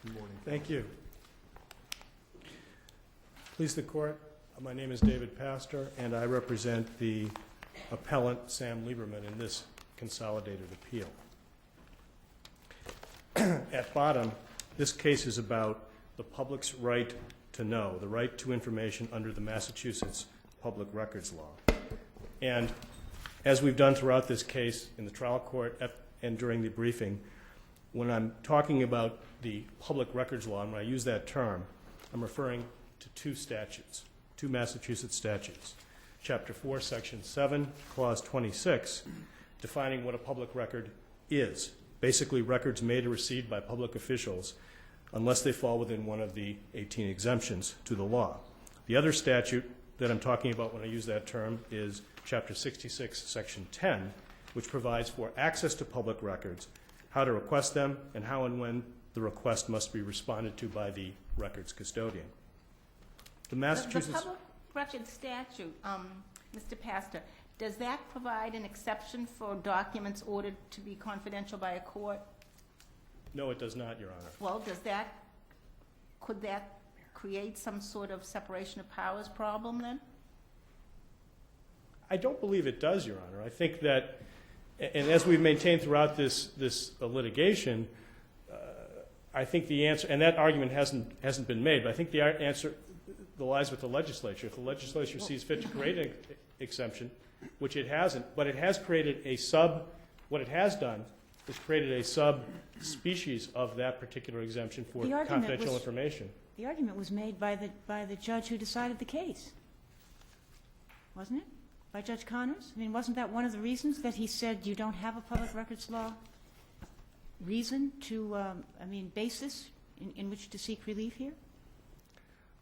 Good morning. Thank you. Please the court. My name is David Pastor, and I represent the appellant Sam Lieberman in this consolidated appeal. At bottom, this case is about the public's right to know, the right to information under the Massachusetts Public Records Law. And as we've done throughout this case in the trial court and during the briefing, when I'm talking about the Public Records Law, and when I use that term, I'm referring to two statutes, two Massachusetts statutes. Chapter 4, Section 7, Clause 26, defining what a public record is. Basically, records made or received by public officials unless they fall within one of the 18 exemptions to the law. The other statute that I'm talking about when I use that term is Chapter 66, Section 10, which provides for access to public records, how to request them, and how and when the request must be responded to by the records custodian. The Massachusetts... The public record statute, Mr. Pastor, does that provide an exception for documents ordered to be confidential by a court? No, it does not, Your Honor. Well, could that create some sort of separation of powers problem then? I don't believe it does, Your Honor. I think that, and as we've maintained throughout this litigation, I think the answer, and that argument hasn't been made, but I think the answer lies with the legislature. If the legislature sees fit to create an exemption, which it hasn't, but it has created what it has done is created a subspecies of that particular exemption for confidential information. The argument was made by the judge who decided the case, wasn't it? By Judge Connors? I mean, wasn't that one of the reasons that he said you don't have a public records law reason to, basis in which to seek relief here?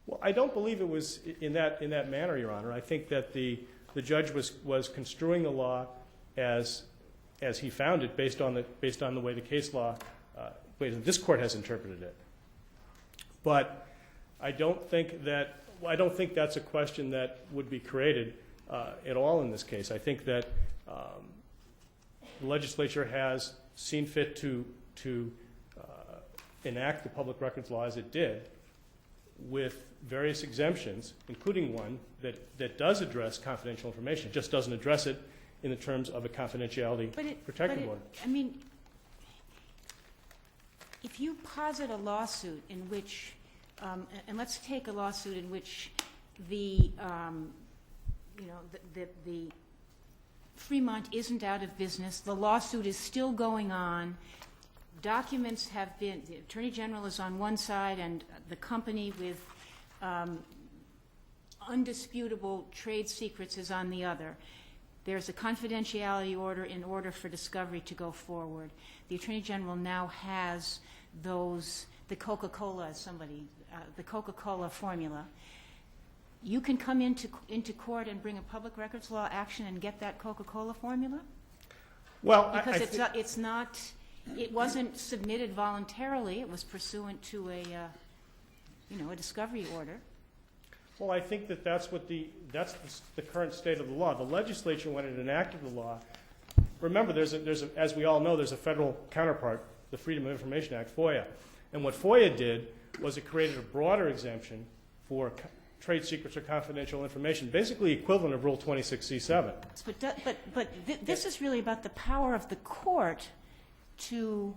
Well, I don't believe it was in that manner, Your Honor. I think that the judge was construing the law as he found it based on the way the case law, this court has interpreted it. But I don't think that's a question that would be created at all in this case. I think that the legislature has seen fit to enact the public records law as it did, with various exemptions, including one that does address confidential information. It just doesn't address it in the terms of a confidentiality protective order. I mean, if you posit a lawsuit in which, and let's take a lawsuit in which the Fremont isn't out of business, the lawsuit is still going on, documents have been, the Attorney General is on one side and the company with undisputable trade secrets is on the other. There's a confidentiality order in order for discovery to go forward. The Attorney General now has the Coca-Cola formula. You can come into court and bring a public records law action and get that Coca-Cola formula? Well, because it wasn't submitted voluntarily. It was pursuant to a discovery order. Well, I think that's the current state of the law. The legislature, when it enacted the law, remember, as we all know, there's a federal counterpart, the Freedom of Information Act, FOIA. And what FOIA did was it created a broader exemption for trade secrets or confidential information, basically equivalent of Rule 26C7. But this is really about the power of the court to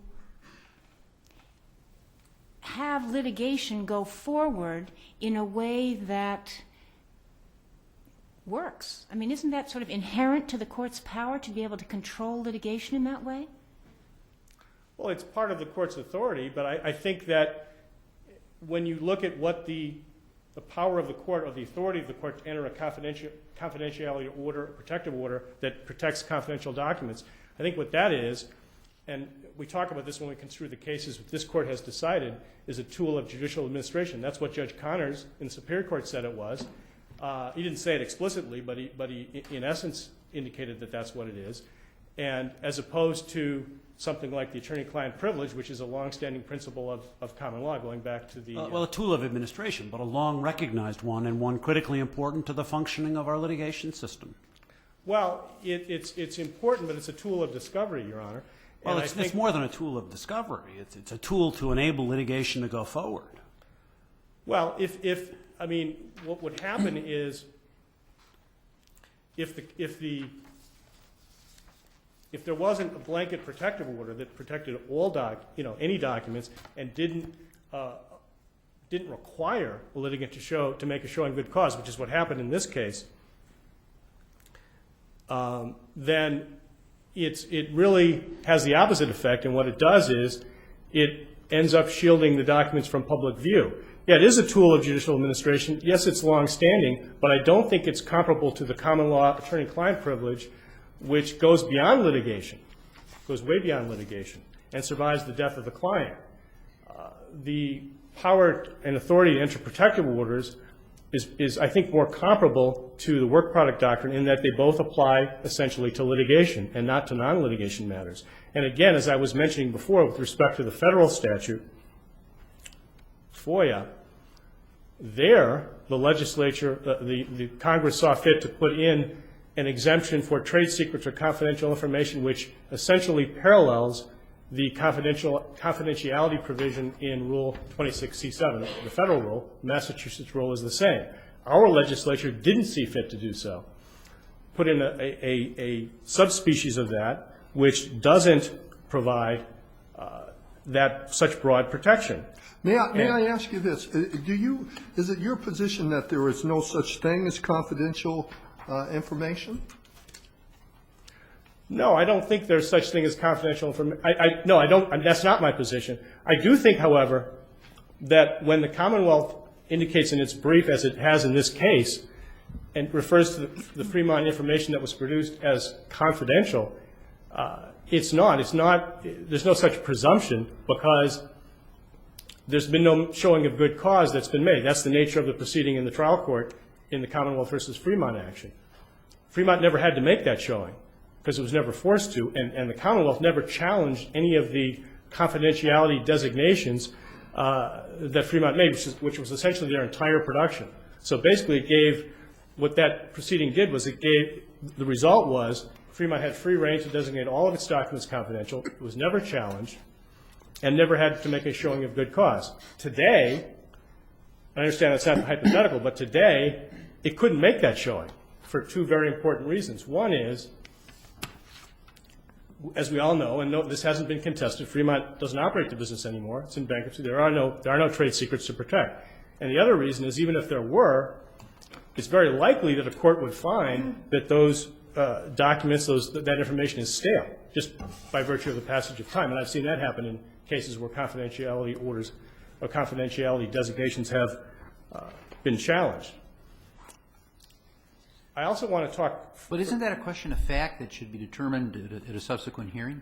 have litigation go forward in a way that works. I mean, isn't that sort of inherent to the court's power to be able to control litigation in that way? Well, it's part of the court's authority, but I think that when you look at what the power of the court, or the authority of the court to enter a confidentiality order, a protective order that protects confidential documents, I think what that is, and we talk about this when we construe the cases this court has decided, is a tool of judicial administration. That's what Judge Connors in the Superior Court said it was. He didn't say it explicitly, but he in essence indicated that that's what it is. And as opposed to something like the attorney-client privilege, which is a long-standing principle of common law going back to the... Well, a tool of administration, but a long-recognized one, and one critically important to the functioning of our litigation system. Well, it's important, but it's a tool of discovery, Your Honor. Well, And I it's think- more than a tool of discovery. It's a tool to enable litigation to go forward. Well, I mean, what would happen is, if there wasn't a blanket protective order that protected all any documents and didn't require a litigant to make a showing good cause, which is what happened in this case, then it really has the opposite effect, and what it does is it ends up shielding the documents from public view. Yeah, it is a tool of judicial administration. Yes, it's long-standing, but I don't think it's comparable to the common law attorney-client privilege, which goes beyond litigation, goes way beyond litigation, and survives the death of the client. The power and authority to enter protective orders is, I think, more comparable to the work product doctrine in that they both apply essentially to litigation and not to non-litigation matters. And again, as I was mentioning before, with respect to the federal statute, FOIA, there, the legislature, the Congress saw fit to put in an exemption for trade secrets or confidential information, which essentially parallels the confidentiality provision in Rule 26C7, the federal rule. Massachusetts rule is the same. Our legislature didn't see fit to do so. Put in a subspecies of that, which doesn't provide such broad protection. May I ask you this? Is it your position that there is no such thing as confidential information? No, I don't think there's such thing as confidential information. No, I don't. That's not my position. I do think, however, that when the Commonwealth indicates in its brief, as it has in this case, and refers to the Fremont information that was produced as confidential, it's not. It's not. There's no such presumption because there's been no showing of good cause that's been made. That's the nature of the proceeding in the trial court in the Commonwealth versus Fremont action. Fremont never had to make that showing because it was never forced to, and the Commonwealth never challenged any of the confidentiality designations that Fremont made, which was essentially their entire production. So basically it gave, what that proceeding did was it gave, the result was Fremont had free reign to designate all of its documents confidential. It was never challenged and never had to make a showing of good cause. Today, I understand that's not hypothetical, but today it couldn't make that showing for two very important reasons. One is, as we all know, and no, this hasn't been contested, Fremont doesn't operate the business anymore. It's in bankruptcy. There are no trade secrets to protect. And the other reason is, even if there were, it's very likely that a court would find that those documents, that information is stale, just by virtue of the passage of time. And I've seen that happen in cases where confidentiality orders or confidentiality designations have been challenged. I also want to talk. But isn't that a question of fact that should be determined at a subsequent hearing?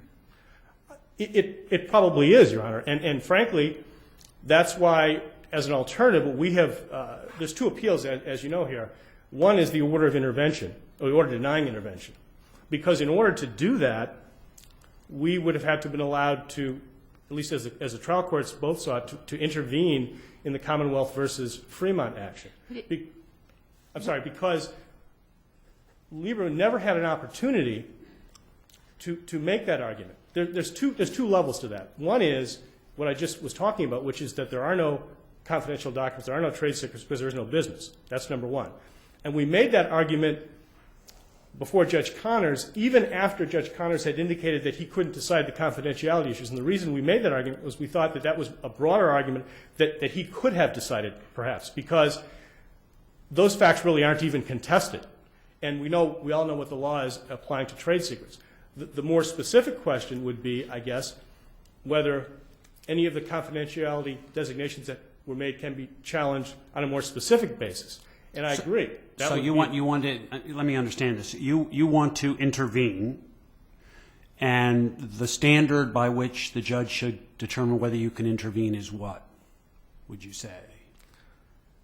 It probably is, Your Honor. And frankly, that's why, as an alternative, we have, there's two appeals, as you know here. One is the order of intervention, or the order denying intervention. Because in order to do that, we would have had to have been allowed to, at least as the trial courts both sought, to intervene in the Commonwealth versus Fremont action. Because Libra never had an opportunity to make that argument. There's two levels to that. One is what I just was talking about, which is that there are no confidential documents, there are no trade secrets because there is no business. That's number one. And we made that argument before Judge Connors, even after Judge Connors had indicated that he couldn't decide the confidentiality issues. And the reason we made that argument was we thought that that was a broader argument that he could have decided, perhaps, because those facts really aren't even contested. And we all know what the law is applying to trade secrets. The more specific question would be, I guess, whether any of the confidentiality designations that were made can be challenged on a more specific basis. And I agree. So you want to, let me understand this. You want to intervene, and the standard by which the judge should determine whether you can intervene is what, would you say?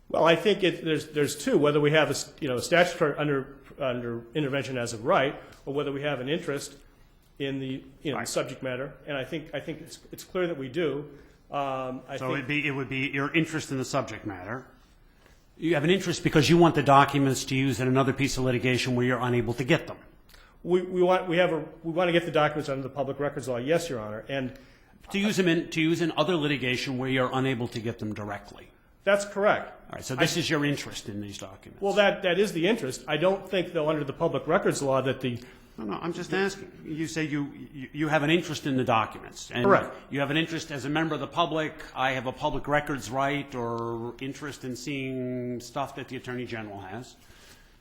Well, I think there's two, whether we have a statutory under intervention as of right, or whether we have an interest in the subject matter. And I think it's clear that we do. It would be your interest in the subject matter. You have an interest because you want the documents to use in another piece of litigation where you're unable to get them. We want to get the documents under the public records law, yes, Your Honor, and To use in other litigation where you're unable to get them directly. that's correct. All right, so this is your interest in these documents. Well, that is the interest. I don't think, though, under the public records law that the No, I'm just asking. You say you have an interest in the documents. And Correct. You have an interest as a member of the public. I have a public records right or interest in seeing stuff that the Attorney General has.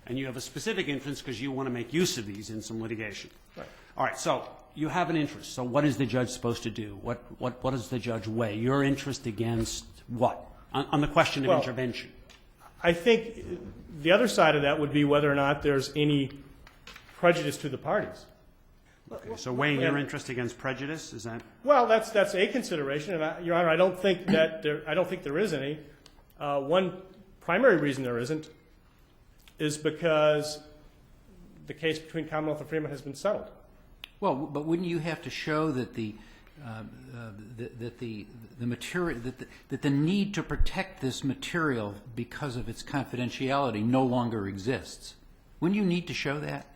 And you have a specific interest because you want to make use of these in some litigation. Right. All right, so you have an interest. So what is the judge supposed to do? What does the judge weigh? Your interest against what? On the question of Well, intervention. I think the other side of that would be whether or not there's any prejudice to the parties. Okay, so weighing your interest against prejudice, is that? Well, that's a consideration, and Your Honor, I don't think there is any. One primary reason there isn't is because the case between Commonwealth and Fremont has been settled. Well, but wouldn't you have to show that the material, that the need to protect this material because of its confidentiality no longer exists? Wouldn't you need to show that?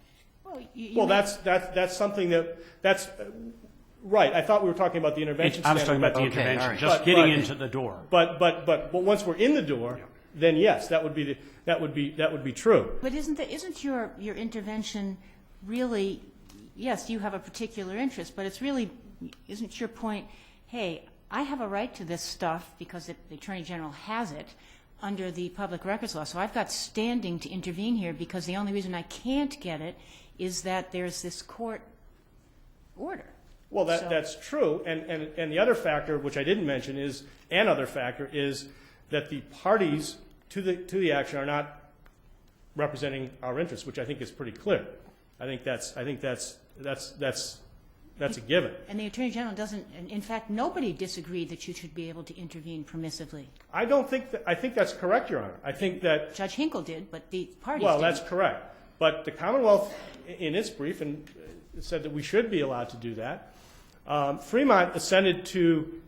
Well, that's something that's right. I thought we were talking about the intervention. I was talking about the standard, intervention, all right. just getting into the door. But once we're in the door, then yes, that would be true. But isn't your intervention really, yes, you have a particular interest, but it's really, isn't your point, hey, I have a right to this stuff because the Attorney General has it under the public records law, so I've got standing to intervene here because the only reason I can't get it is that there's this court order. Well, that's true, and the other factor, which I didn't mention, is another factor is that the parties to the action are not representing our interests, which I think is pretty clear. I think that's a given. And the Attorney General doesn't, in fact, nobody disagreed that you should be able to intervene permissively. I think that's correct, Your Honor. I think that Judge Hinkle did, but the parties well, didn't. that's correct. But the Commonwealth, in its brief, said that we should be allowed to do that. Fremont assented to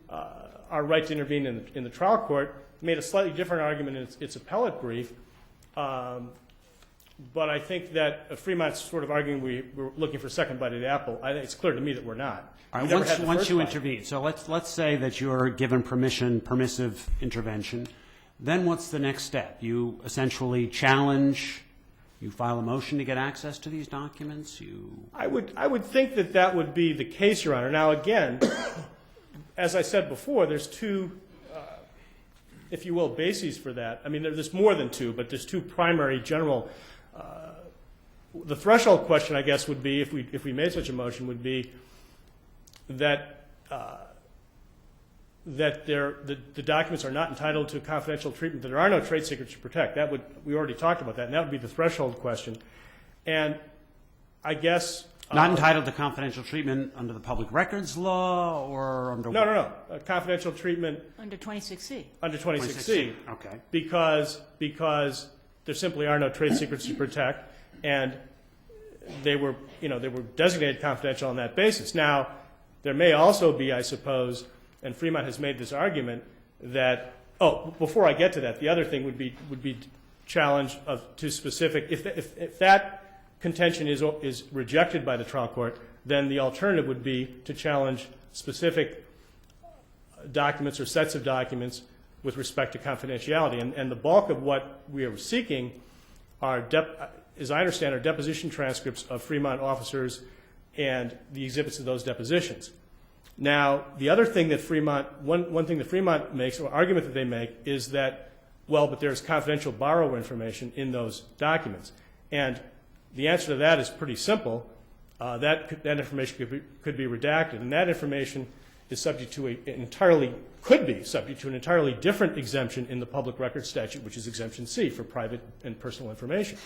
our right to intervene in the trial court, made a slightly different argument in its appellate brief. But I think that Fremont's sort of arguing we're looking for a second bite of the apple. I think it's clear to me that we're not. All We right, never had the once first you bite. intervene, so let's say that you're given permissive intervention, then what's the next step? You essentially challenge, you file a motion to get access to these documents, I would think that would be the case, Your Honor. Now, again, as I said before, there's two, if you will, bases for that. I mean, there's more than two, but there's two primary general. The threshold question, I guess, would be, if we made such a motion, would be that the documents are not entitled to confidential treatment, that there are no trade secrets to protect. We already talked about that, and that would be the threshold question. And I guess not entitled to confidential treatment under the public records law or under what? No. Confidential treatment Under 26C. under 26C. Okay. Because there simply are no trade secrets to protect, and they were designated confidential on that basis. Now, there may also be, I suppose, and Fremont has made this argument that, before I get to that, the other thing would be challenge to specific, if that contention is rejected by the trial court, then the alternative would be to challenge specific documents or sets of documents with respect to confidentiality. And the bulk of what we are seeking are, as I understand, are deposition transcripts of Fremont officers and the exhibits of those depositions. Now, the other thing that one thing that Fremont makes, or argument that they make, is that, well, but there's confidential borrower information in those documents. And the answer to that is pretty simple. That information could be redacted, and that information is subject to could be subject to an entirely different exemption in the public records statute, which is Exemption C for private and personal information.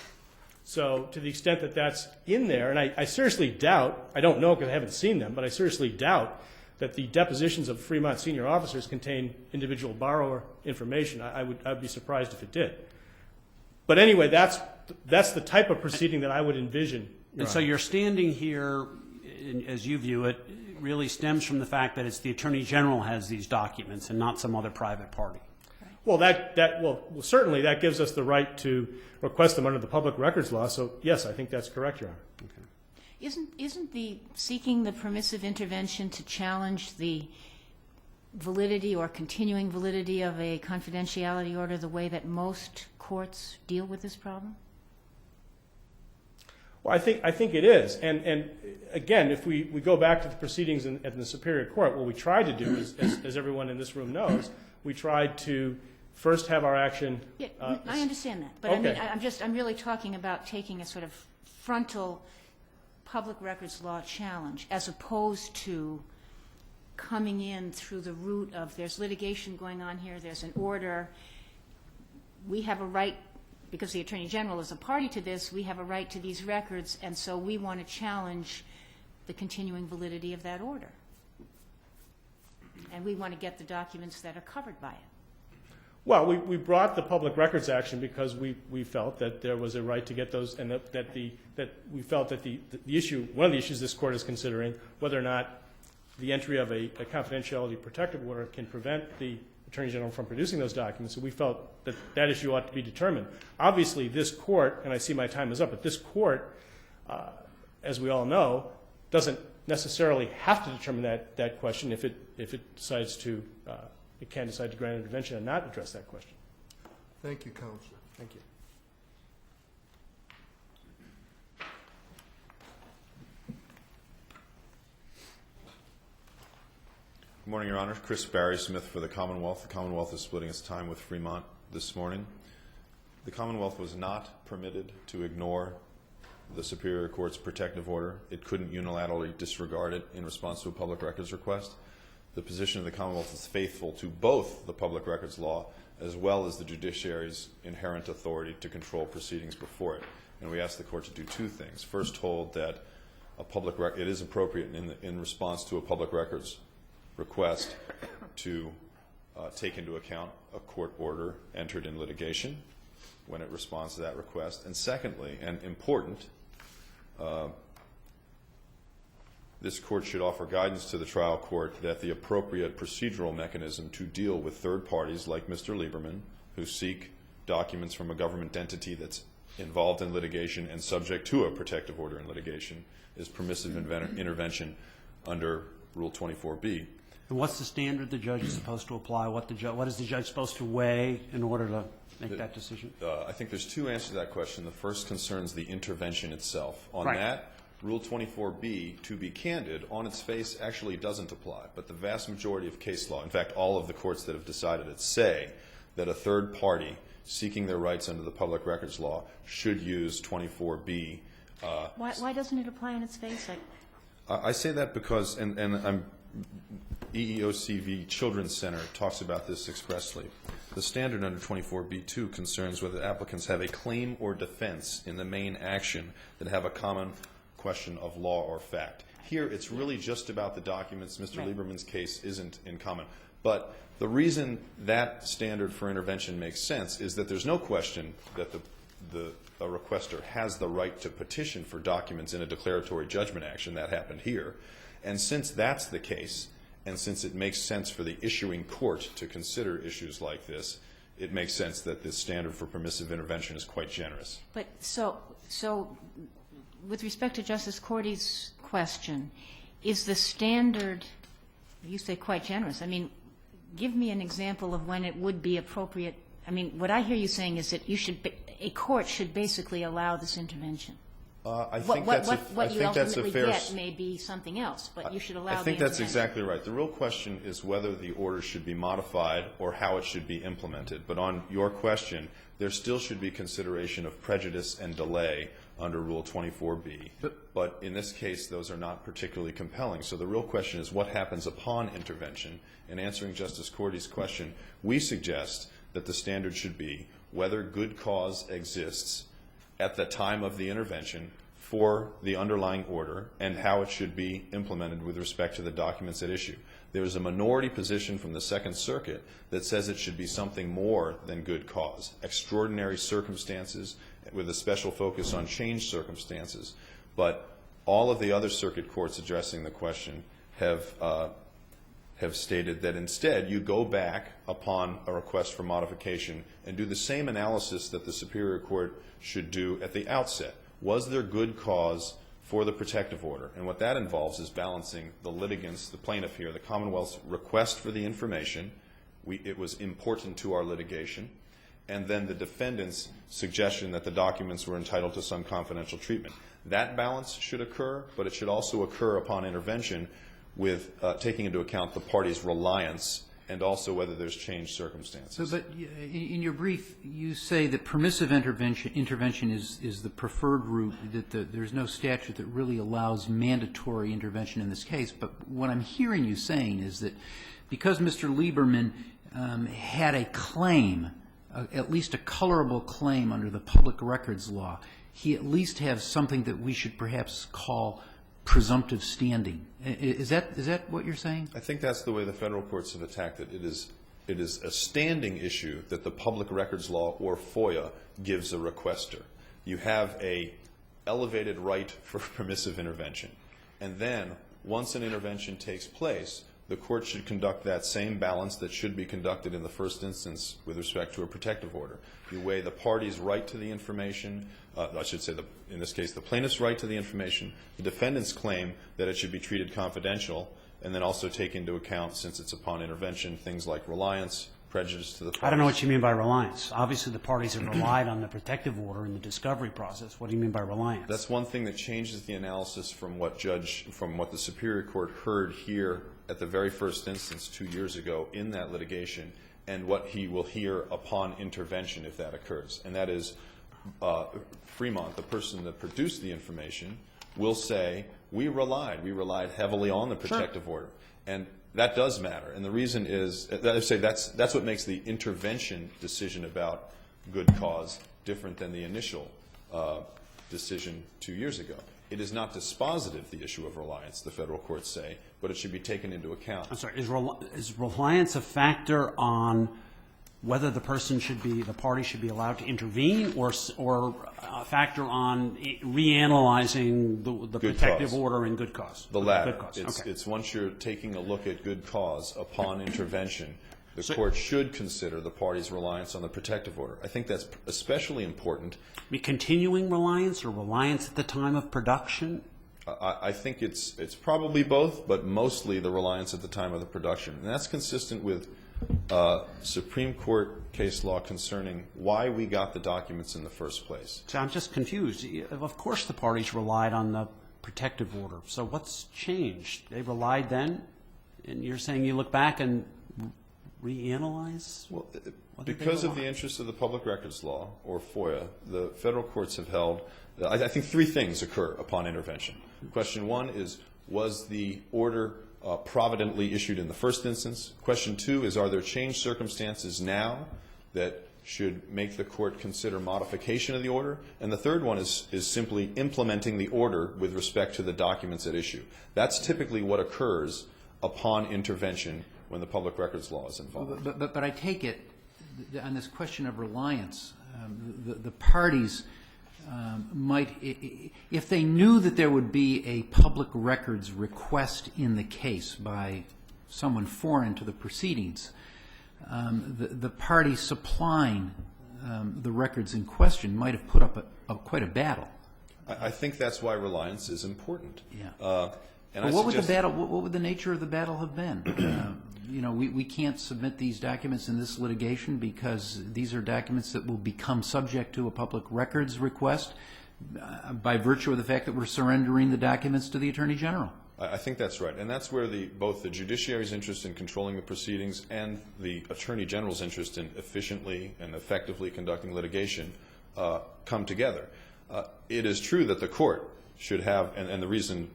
So to the extent that that's in there, and I seriously doubt, I don't know because I haven't seen them, but I seriously doubt that the depositions of Fremont senior officers contain individual borrower information. I would be surprised if it did. But anyway, that's the type of proceeding that I would envision. And so you're standing here, as you view it, really stems from the fact that it's the Attorney General has these documents and not some other private party. Well, certainly that gives us the right to request them under the public records law. So yes, I think that's correct, Your Honor. Okay. Isn't the seeking the permissive intervention to challenge the validity or continuing validity of a confidentiality order the way that most courts deal with this problem? Well, I think it is. And again, if we go back to the proceedings in the Superior Court, what we tried to do is, as everyone in this room knows, we tried to first have our action. Yeah, I understand that. But okay. I mean, I'm really talking about taking a sort of frontal public records law challenge as opposed to coming in through the route of there's litigation going on here, there's an order, we have a right, because the Attorney General is a party to this, we have a right to these records, and so we want to challenge the continuing validity of that order. And we want to get the documents that are covered by it. Well, we brought the public records action because we felt that there was a right to get those, and that we felt that the issue, one of the issues this court is considering, whether or not the entry of a confidentiality protective order can prevent the Attorney General from producing those documents. So we felt that that issue ought to be determined. Obviously, this court, and I see my time is up, but this court, as we all know, doesn't necessarily have to determine that question if it decides to. It can decide to grant intervention and not address that question. Thank you, Counselor. Thank you. Good morning, Your Honor. Chris Barry Smith for the Commonwealth. The Commonwealth is splitting its time with Fremont this morning. The Commonwealth was not permitted to ignore the Superior Court's protective order. It couldn't unilaterally disregard it in response to a public records request. The position of the Commonwealth is faithful to both the public records law as well as the judiciary's inherent authority to control proceedings before it. And we ask the court to do two things. First, hold that it is appropriate in response to a public records request to take into account a court order entered in litigation when it responds to that request. And secondly, and important, this court should offer guidance to the trial court that the appropriate procedural mechanism to deal with third parties like Mr. Lieberman, who seek documents from a government entity that's involved in litigation and subject to a protective order in litigation, is permissive intervention under Rule 24B. And what's the standard the judge is supposed to apply? What is the judge supposed to weigh in order to make that decision? I think there's two answers to that question. The first concerns the intervention itself. On Right. that, Rule 24B, to be candid, on its face actually doesn't apply. But the vast majority of case law, in fact, all of the courts that have decided it, say that a third party seeking their rights under the public records law should use 24B. Why doesn't it apply on its face? I say that because, and EEOC Children's Center talks about this expressly. The standard under 24B2 concerns whether applicants have a claim or defense in the main action that have a common question of law or fact. Here, it's really just about the documents. Mr. Right. Lieberman's case isn't in common. But the reason that standard for intervention makes sense is that there's no question that a requester has the right to petition for documents in a declaratory judgment action. That happened here. And since that's the case, and since it makes sense for the issuing court to consider issues like this, it makes sense that this standard for permissive intervention is quite generous. But so with respect to Justice Cordy's question, is the standard, you say quite generous, I mean, give me an example of when it would be appropriate. I mean, what I hear you saying is that a court should basically allow this intervention. I think that's a fair. Get may be something else, but you should allow the I think that's intervention. exactly right. The real question is whether the order should be modified or how it should be implemented. But on your question, there still should be consideration of prejudice and delay under Rule 24B. But in this case, those are not particularly compelling. So the real question is what happens upon intervention. In answering Justice Cordy's question, we suggest that the standard should be whether good cause exists at the time of the intervention for the underlying order and how it should be implemented with respect to the documents at issue. There is a minority position from the Second Circuit that says it should be something more than good cause, extraordinary circumstances with a special focus on changed circumstances. But all of the other circuit courts addressing the question have stated that instead you go back upon a request for modification and do the same analysis that the Superior Court should do at the outset. Was there good cause for the protective order. And what that involves is balancing the litigants, the plaintiff here, the Commonwealth's request for the information. It was important to our litigation. And then the defendant's suggestion that the documents were entitled to some confidential treatment. That balance should occur, but it should also occur upon intervention with taking into account the party's reliance and also whether there's changed circumstances. But in your brief, you say that permissive intervention is the preferred route, that there's no statute that really allows mandatory intervention in this case. But what I'm hearing you saying is that because Mr. Lieberman had a claim, at least a colorable claim under the public records law, he at least has something that we should perhaps call presumptive standing. Is that what you're saying? I think that's the way the federal courts have attacked it. It is a standing issue that the public records law or FOIA gives a requester. You have a elevated right for permissive intervention. And then once an intervention takes place, the court should conduct that same balance that should be conducted in the first instance with respect to a protective order. You weigh the party's right to the information, I should say, in this case, the plaintiff's right to the information, the defendant's claim that it should be treated confidential, and then also take into account, since it's upon intervention, things like reliance, prejudice to the parties. I don't know what you mean by reliance. Obviously, the parties have relied on the protective order in the discovery process. What do you mean by reliance? That's one thing that changes the analysis from what the Superior Court heard here at the very first instance 2 years ago in that litigation, and what he will hear upon intervention if that occurs. And that is Fremont, the person that produced the information, will say, we relied heavily on the protective order. And that does matter. And the reason is, that's what makes the intervention decision about good cause different than the initial decision 2 years ago. It is not dispositive, the issue of reliance, the federal courts say, but it should be taken into account. I'm sorry, is reliance a factor on whether the party should be allowed to intervene, or a factor on reanalyzing the protective order in good cause? The latter. Good cause. It's once you're taking a look at good cause upon intervention, the court should consider the party's reliance on the protective order. I think that's especially important. Continuing reliance or reliance at the time of production? I think it's probably both, but mostly the reliance at the time of the production. And that's consistent with Supreme Court case law concerning why we got the documents in the first place. So I'm just confused. Of course the parties relied on the protective order. So what's changed? They relied then, and you're saying you look back and reanalyze? Well, because of the interest of the public records law, or FOIA, the federal courts have held, I think three things occur upon intervention. Question one is, was the order providently issued in the first instance? Question two is, are there changed circumstances now that should make the court consider modification of the order? And the third one is simply implementing the order with respect to the documents at issue. That's typically what occurs upon intervention when the public records law is involved. But I take it, on this question of reliance, the parties might, if they knew that there would be a public records request in the case by someone foreign to the proceedings, the party supplying the records in question might have put up quite a battle. I think that's why reliance is important. Yeah. And what would the nature of the battle have been? We can't submit these documents in this litigation because these are documents that will become subject to a public records request by virtue of the fact that we're surrendering the documents to the Attorney General. I think that's right. And that's where both the judiciary's interest in controlling the proceedings and the Attorney General's interest in efficiently and effectively conducting litigation come together. It is true that the court should have, and the reason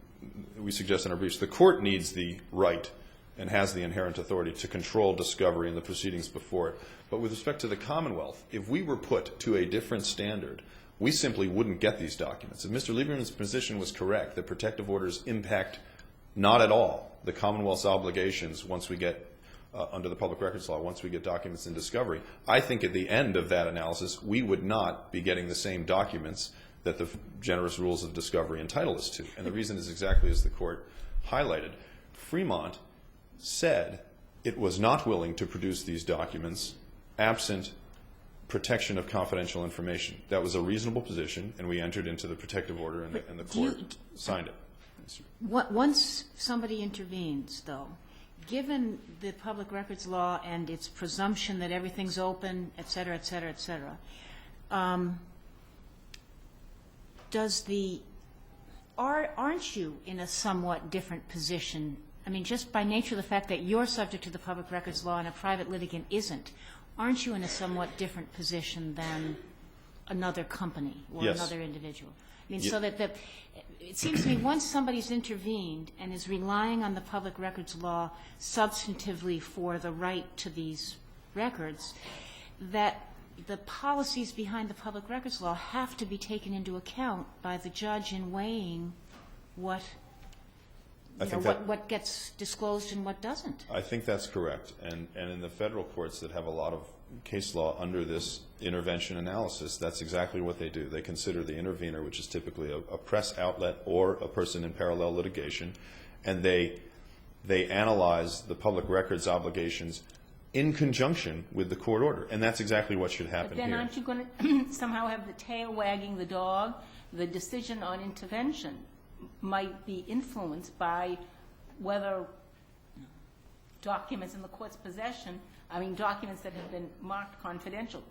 we suggest in our briefs, the court needs the right and has the inherent authority to control discovery in the proceedings before it. But with respect to the Commonwealth, if we were put to a different standard, we simply wouldn't get these documents. If Mr. Lieberman's position was correct, that protective orders impact not at all the Commonwealth's obligations once we get, under the public records law, once we get documents in discovery, I think at the end of that analysis, we would not be getting the same documents that the generous rules of discovery entitle us to. And the reason is exactly as the court highlighted. Fremont said it was not willing to produce these documents absent protection of confidential information. That was a reasonable position, and we entered into the protective order, and the court signed it. Once somebody intervenes, though, given the public records law and its presumption that everything's open, et cetera, et cetera, et cetera, aren't you in a somewhat different position? I mean, just by nature of the fact that you're subject to the public records law and a private litigant isn't, aren't you in a somewhat different position than another company or Yes. another individual? I mean, so that it seems to me once somebody's intervened and is relying on the public records law substantively for the right to these records, that the policies behind the public records law have to be taken into account by the judge in weighing what gets disclosed and what doesn't. I think that's correct. And in the federal courts that have a lot of case law under this intervention analysis, that's exactly what they do. They consider the intervener, which is typically a press outlet or a person in parallel litigation, and they analyze the public records obligations in conjunction with the court order. And that's exactly what should happen But then here. aren't you going to somehow have the tail wagging the dog? The decision on intervention might be influenced by whether documents in the court's possession, documents that have been marked confidential,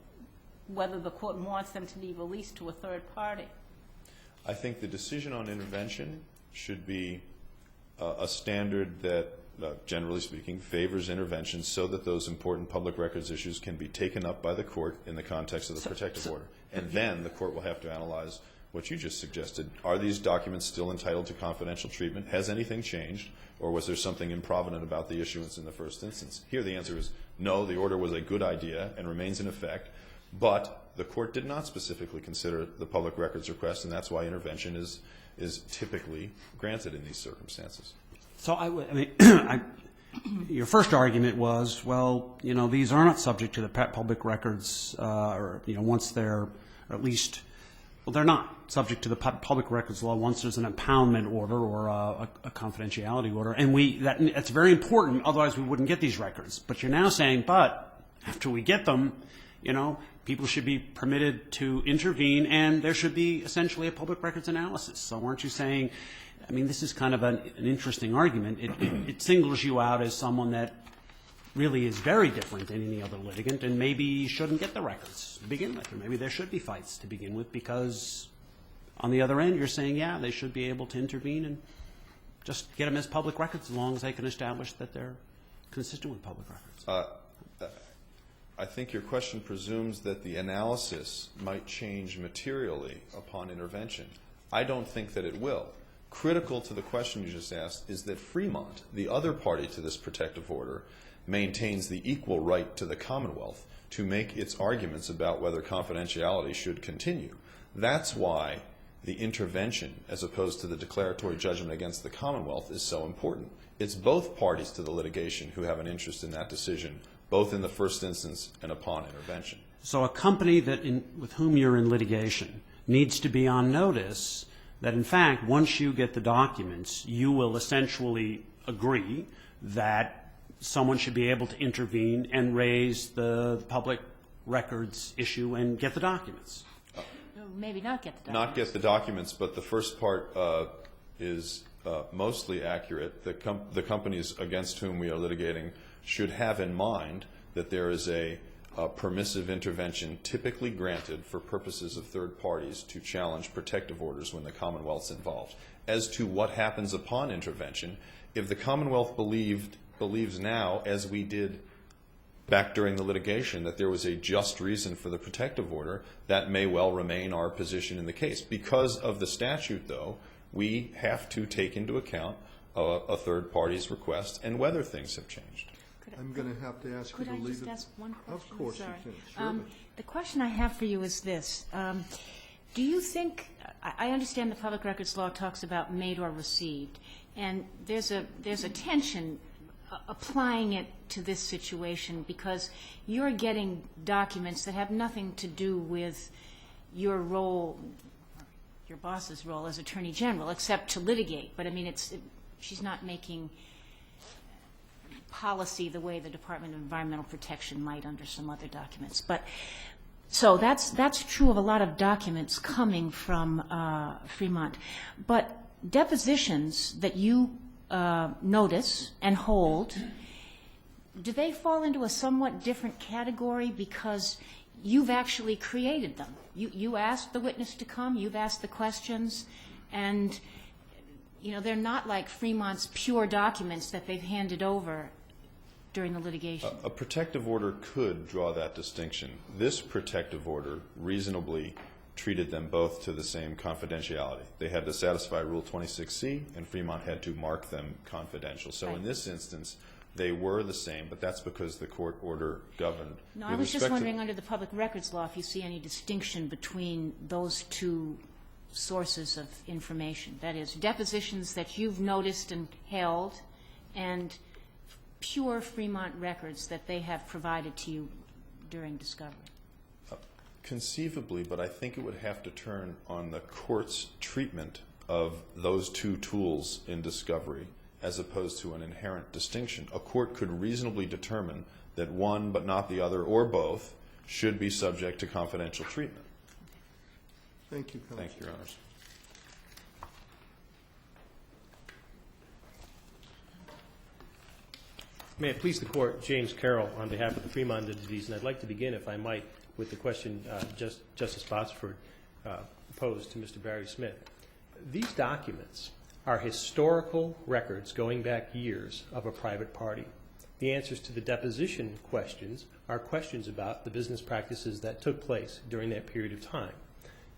whether the court wants them to be released to a third party. I think the decision on intervention should be a standard that, generally speaking, favors intervention so that those important public records issues can be taken up by the court in the context of the protective order. And then the court will have to analyze what you just suggested. Are these documents still entitled to confidential treatment? Has anything changed? Or was there something improvident about the issuance in the first instance? Here the answer is no, the order was a good idea and remains in effect, but the court did not specifically consider the public records request, and that's why intervention is typically granted in these circumstances. So your first argument was, well, these are not subject to the public records, once they're, or at least, well, they're not subject to the public records law once there's an impoundment order or a confidentiality order, and that's very important. Otherwise, we wouldn't get these records. But you're now saying, but after we get them, people should be permitted to intervene, and there should be essentially a public records analysis. So aren't you saying? This is kind of an interesting argument. It singles you out as someone that really is very different than any other litigant and maybe shouldn't get the records to begin with, or maybe there should be fights to begin with because on the other end you're saying, yeah, they should be able to intervene and just get them as public records as long as they can establish that they're consistent with public records. I think your question presumes that the analysis might change materially upon intervention. I don't think that it will. Critical to the question you just asked is that Fremont, the other party to this protective order, maintains the equal right to the Commonwealth to make its arguments about whether confidentiality should continue. That's why the intervention, as opposed to the declaratory judgment against the Commonwealth, is so important. It's both parties to the litigation who have an interest in that decision, both in the first instance and upon intervention. So a company with whom you're in litigation needs to be on notice that, in fact, once you get the documents, you will essentially agree that someone should be able to intervene and raise the public records issue and get the documents. Maybe not get the documents. Not get the documents, but the first part is mostly accurate. The companies against whom we are litigating should have in mind that there is a permissive intervention typically granted for purposes of third parties to challenge protective orders when the Commonwealth's involved. As to what happens upon intervention, if the Commonwealth believes now, as we did back during the litigation, that there was a just reason for the protective order, that may well remain our position in the case. Because of the statute, though, we have to take into account a third party's request and whether things have changed. I'm going to have to ask you Could to I leave just it. ask one question? Of course you Sorry. can. Surely. The question I have for you is this. Do you think, I understand the public records law talks about made or received, and there's a tension applying it to this situation because you're getting documents that have nothing to do with your role, your boss's role as Attorney General, except to litigate. But she's not making policy the way the Department of Environmental Protection might under some other documents. But So that's true of a lot of documents coming from Fremont. But depositions that you notice and hold, do they fall into a somewhat different category because you've actually created them? You asked the witness to come, you've asked the questions, and they're not like Fremont's pure documents that they've handed over during the litigation. A protective order could draw that distinction. This protective order reasonably treated them both to the same confidentiality. They had to satisfy Rule 26C, and Fremont had to mark them confidential. So in this instance, they were the same, but that's because the court order governed. No, I was just wondering under the public records law if you see any distinction between those two sources of information. That is, depositions that you've noticed and held, and pure Fremont records that they have provided to you during discovery. Conceivably, but I think it would have to turn on the court's treatment of those two tools in discovery as opposed to an inherent distinction. A court could reasonably determine that one but not the other or both should be subject to confidential treatment. Thank you, Counsel. Thank you, Your Honors. May it please the Court, James Carroll on behalf of the Fremont entities, and I'd like to begin, if I might, with the question Justice Botsford posed to Mr. Barry Smith. These documents are historical records going back years of a private party. The answers to the deposition questions are questions about the business practices that took place during that period of time.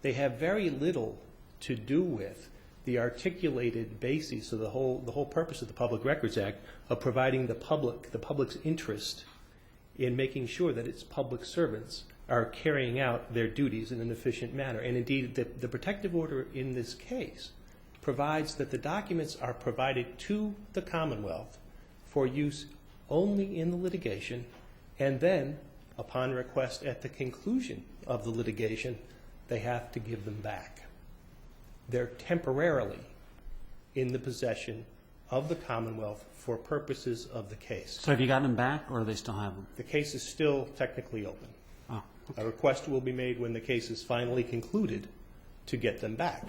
They have very little to do with the articulated basis of the whole purpose of the Public Records Act of providing the public's interest in making sure that its public servants are carrying out their duties in an efficient manner. And indeed, the protective order in this case provides that the documents are provided to the Commonwealth for use only in the litigation, and then, upon request at the conclusion of the litigation, they have to give them back. They're temporarily in the possession of the Commonwealth for purposes of the case. So have you gotten them back, or do they still have them? The case is still technically open. Oh, okay. A request will be made when the case is finally concluded to get them back.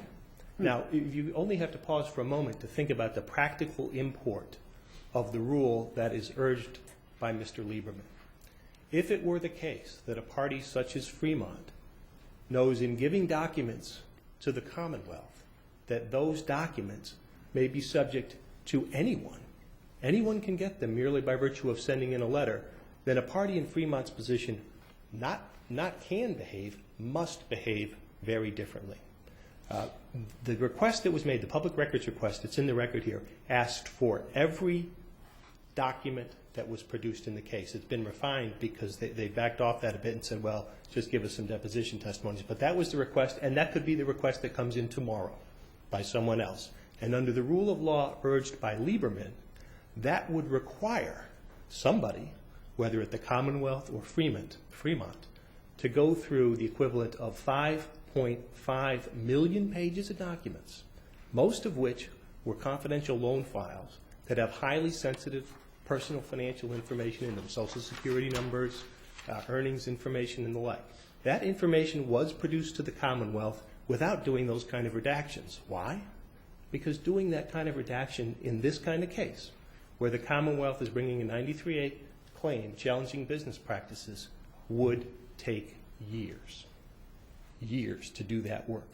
Now, you only have to pause for a moment to think about the practical import of the rule that is urged by Mr. Lieberman. If it were the case that a party such as Fremont knows in giving documents to the Commonwealth that those documents may be subject to anyone can get them merely by virtue of sending in a letter, then a party in Fremont's position not can behave, must behave very differently. The request that was made, the public records request, it's in the record here, asked for every document that was produced in the case. It's been refined because they backed off that a bit and said, well, just give us some deposition testimonies. But that was the request, and that could be the request that comes in tomorrow by someone else. And under the rule of law urged by Lieberman, that would require somebody, whether at the Commonwealth or Fremont, to go through the equivalent of 5.5 million pages of documents, most of which were confidential loan files that have highly sensitive personal financial information in them, Social Security numbers, earnings information, and the like. That information was produced to the Commonwealth without doing those kind of redactions. Why? Because doing that kind of redaction in this kind of case, where the Commonwealth is bringing a 93A claim challenging business practices, would take years to do that work.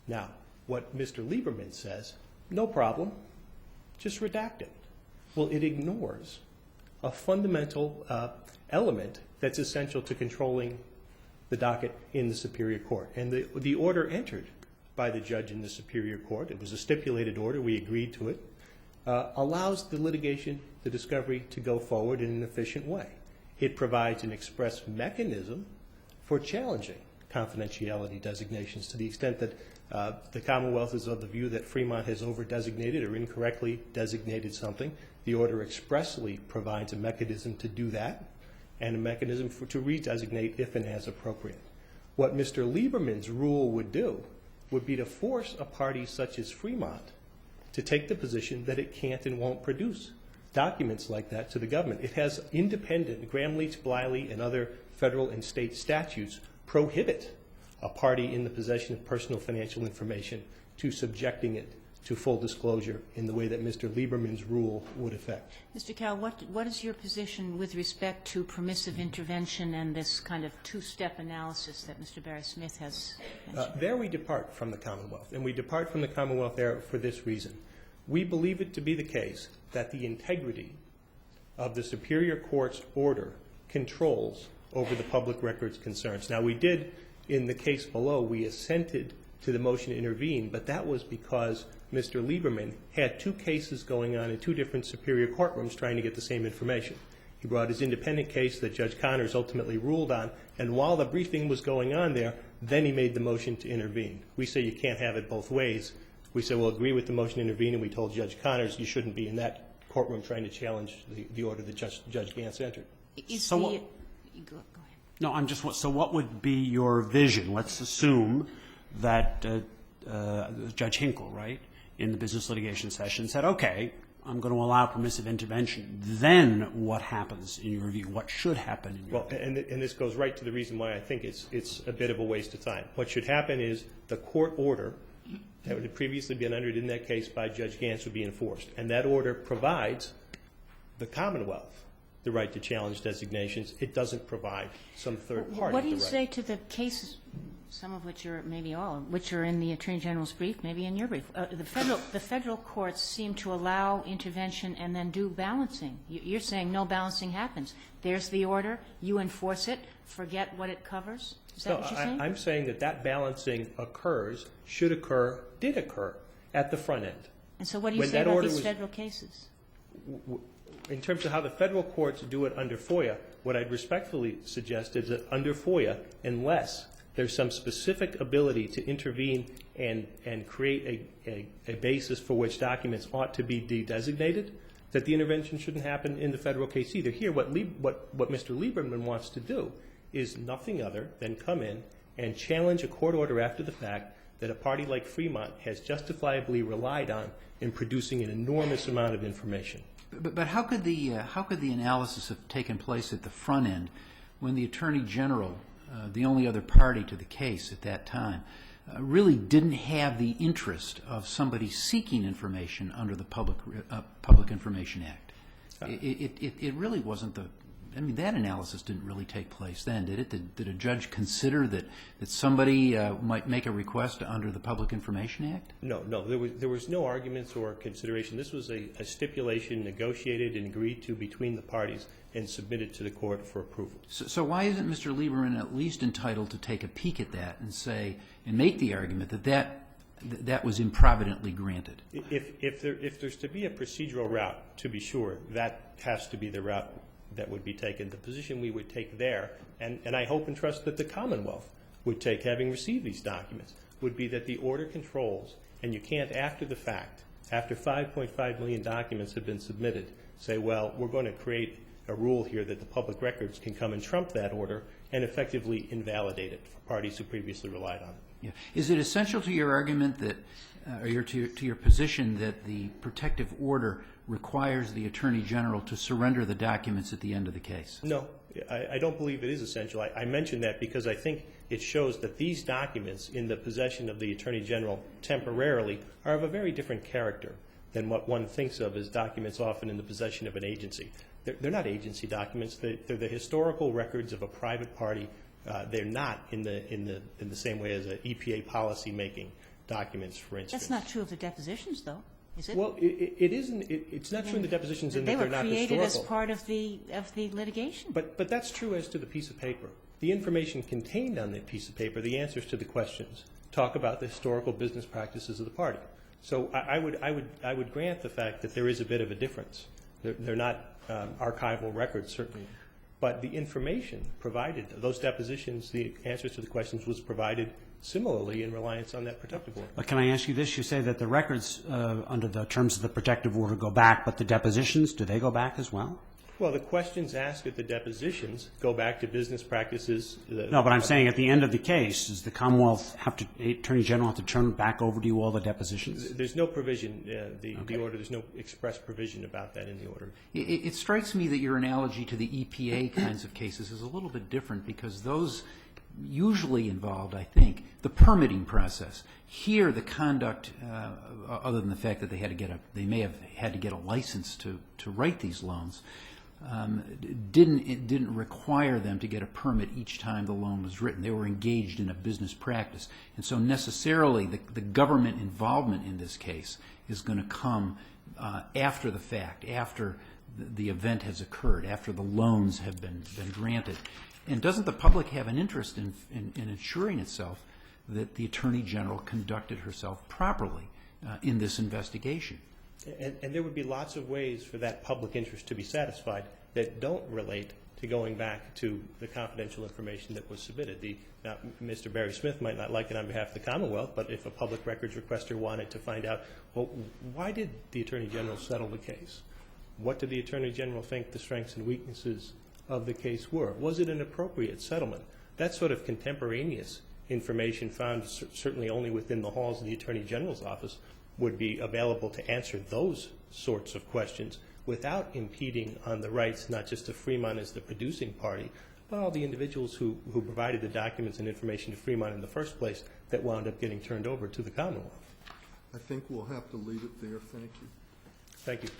Now, what Mr. Lieberman says, no problem, just redact it. Well, it ignores a fundamental element that's essential to controlling the docket in the Superior Court. And the order entered by the judge in the Superior Court, it was a stipulated order, we agreed to it, allows the litigation, the discovery, to go forward in an efficient way. It provides an express mechanism for challenging confidentiality designations to the extent that the Commonwealth is of the view that Fremont has over-designated or incorrectly designated something. The order expressly provides a mechanism to do that and a mechanism to redesignate if and as appropriate. What Mr. Lieberman's rule would do would be to force a party such as Fremont to take the position that it can't and won't produce documents like that to the government. It has independent, Graham, Leach, Bliley, and other federal and state statutes prohibit a party in the possession of personal financial information to subjecting it to full disclosure in the way that Mr. Lieberman's rule would affect. Mr. Cowell, what is your position with respect to permissive intervention and this kind of two-step analysis that Mr. Barry Smith has mentioned? There we depart from the Commonwealth, and we depart from the Commonwealth there for this reason. We believe it to be the case that the integrity of the Superior Court's order controls over the public records concerns. Now, we did, in the case below, we assented to the motion to intervene, but that was because Mr. Lieberman had two cases going on in two different Superior Courtrooms trying to get the same information. He brought his independent case that Judge Connors ultimately ruled on, and while the briefing was going on there, then he made the motion to intervene. We say you can't have it both ways. We said we'll agree with the motion to intervene, and we told Judge Connors you shouldn't be in that courtroom trying to challenge the order that Judge Gantz entered. Go ahead. No, so what would be your vision? Let's assume that Judge Hinkle, right, in the business litigation session said, okay, I'm going to allow permissive intervention. Then what happens in your view? What should happen in your view? And this goes right to the reason why I think it's a bit of a waste of time. What should happen is the court order that would have previously been entered in that case by Judge Gantz would be enforced. And that order provides the Commonwealth the right to challenge designations. It doesn't provide some third party What do you the right. say to the cases, some of which are, maybe all, which are in the Attorney General's brief, maybe in your brief? The federal courts seem to allow intervention and then do balancing. You're saying no balancing happens. There's the order, you enforce it, forget what it covers? Is that what you're saying? I'm saying that balancing occurs, should occur, did occur at the front end. And so what do you When say that about order these was- federal cases? In terms of how the federal courts do it under FOIA, what I'd respectfully suggest is that under FOIA, unless there's some specific ability to intervene and create a basis for which documents ought to be de-designated, that the intervention shouldn't happen in the federal case either. Here, what Mr. Lieberman wants to do is nothing other than come in and challenge a court order after the fact that a party like Fremont has justifiably relied on in producing an enormous amount of information. But how could the analysis have taken place at the front end when the Attorney General, the only other party to the case at that time, really didn't have the interest of somebody seeking information under the Public Information Act? It really wasn't that analysis didn't really take place then, did it? Did a judge consider that somebody might make a request under the Public Information Act? No. There was no arguments or consideration. This was a stipulation negotiated and agreed to between the parties and submitted to the court for approval. So why isn't Mr. Lieberman at least entitled to take a peek at that and make the argument that was improvidently granted? If there's to be a procedural route, to be sure, that has to be the route that would be taken. The position we would take there, and I hope and trust that the Commonwealth would take, having received these documents, would be that the order controls, and you can't, after the fact, after 5.5 million documents have been submitted, say, well, we're going to create a rule here that the public records can come and trump that order and effectively invalidate it for parties who previously relied on it. Yeah. Is it essential to your argument that, or to your position that the protective order requires the Attorney General to surrender the documents at the end of the case? No, I don't believe it is essential. I mention that because I think it shows that these documents in the possession of the Attorney General temporarily are of a very different character than what one thinks of as documents often in the possession of an agency. They're not agency documents. They're the historical records of a private party. They're not in the same way as an EPA policy-making documents, for instance. That's not true of the depositions, though, is it? Well, it isn't. It's not true in the depositions in that they're not historical. They were created as part of the litigation. But that's true as to the piece of paper. The information contained on that piece of paper, the answers to the questions, talk about the historical business practices of the party. So I would grant the fact that there is a bit of a difference. They're not archival records, certainly. But the information provided, those depositions, the answers to the questions was provided similarly in reliance on that protective order. But can I ask you this? You say that the records under the terms of the protective order go back, but the depositions, do they go back as well? Well, the questions asked at the depositions go back to business practices. No, but I'm saying at the end of the case, does the Commonwealth have to, the Attorney General have to turn back over to you all the depositions? There's no provision, the order, there's no express provision about that in the order. It strikes me that your analogy to the EPA kinds of cases is a little bit different because those usually involved, I think, the permitting process. Here, the conduct, other than the fact that they may have had to get a license to write these loans, didn't require them to get a permit each time the loan was written. They were engaged in a business practice. And so necessarily the government involvement in this case is going to come after the fact, after the event has occurred, after the loans have been granted. And doesn't the public have an interest in ensuring itself that the Attorney General conducted herself properly in this investigation? And there would be lots of ways for that public interest to be satisfied that don't relate to going back to the confidential information that was submitted. Now, Mr. Barry Smith might not like it on behalf of the Commonwealth, but if a public records requester wanted to find out, well, why did the Attorney General settle the case? What did the Attorney General think the strengths and weaknesses of the case were? Was it an appropriate settlement? That sort of contemporaneous information found certainly only within the halls of the Attorney General's office would be available to answer those sorts of questions without impeding on the rights not just of Fremont as the producing party, but all the individuals who provided the documents and information to Fremont in the first place that wound up getting turned over to the Commonwealth. I think we'll have to leave it there. Thank you. Thank you.